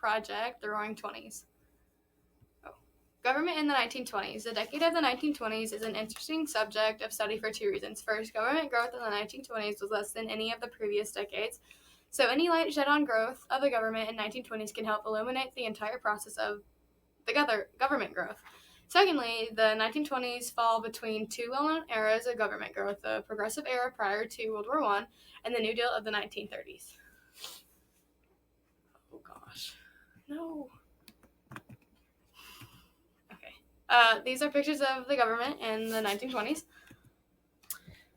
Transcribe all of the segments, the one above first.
project, The Roaring Twenties. Government in the 1920s. The decade of the 1920s is an interesting subject of study for two reasons. First, government growth in the 1920s was less than any of the previous decades, so any light shed on growth of the government in 1920s can help illuminate the entire process of the government growth. Secondly, the 1920s fall between two well-known eras of government growth, the Progressive era prior to World War I and the New Deal of the 1930s. Oh gosh. No. These are pictures of the government in the 1920s.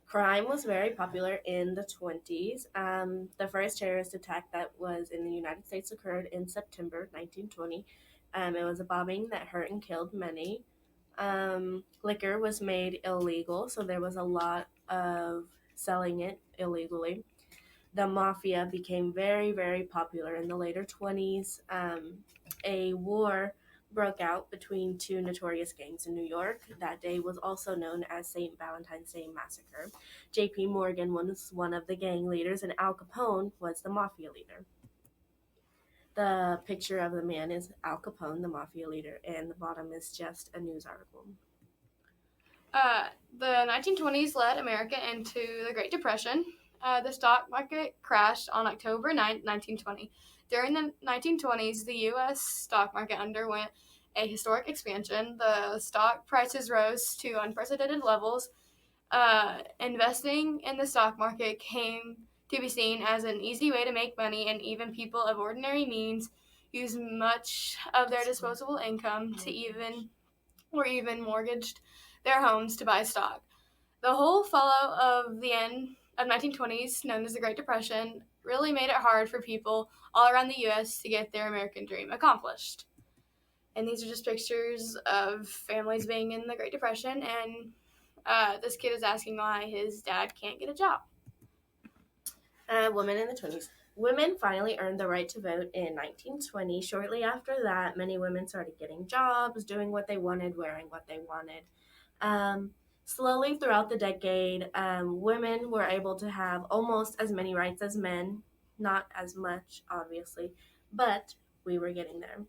Crime was very popular in the 20s. The first terrorist attack that was in the United States occurred in September 1920. It was a bombing that hurt and killed many. Liquor was made illegal, so there was a lot of selling it illegally. The mafia became very, very popular in the later 20s. A war broke out between two notorious gangs in New York. That day was also known as St. Valentine's Day Massacre. J.P. Morgan was one of the gang leaders, and Al Capone was the mafia leader. The picture of the man is Al Capone, the mafia leader, and the bottom is just a news article. The 1920s led America into the Great Depression. The stock market crashed on October 9, 1920. During the 1920s, the U.S. stock market underwent a historic expansion. The stock prices rose to unprecedented levels. Investing in the stock market came to be seen as an easy way to make money, and even people of ordinary means used much of their disposable income to even mortgaged their homes to buy stock. The whole fallout of the end of 1920s, known as the Great Depression, really made it hard for people all around the U.S. to get their American dream accomplished. And these are just pictures of families being in the Great Depression, and this kid is asking why his dad can't get a job. Women in the 20s. Women finally earned the right to vote in 1920. Shortly after that, many women started getting jobs, doing what they wanted, wearing what they wanted. Slowly throughout the decade, women were able to have almost as many rights as men. Not as much, obviously, but we were getting there.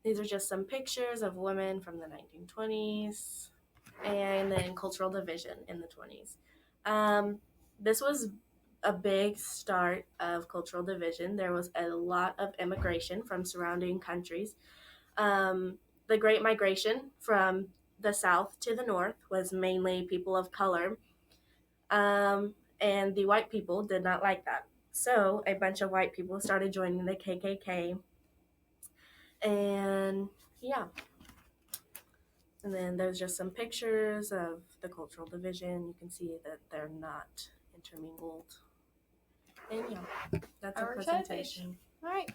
These are just some pictures of women from the 1920s, and then cultural division in the 20s. This was a big start of cultural division. There was a lot of immigration from surrounding countries. The Great Migration from the south to the north was mainly people of color, and the white people did not like that. So a bunch of white people started joining the KKK, and yeah. And then there's just some pictures of the cultural division. You can see that they're not intermingled. And yeah, that's our presentation. All right.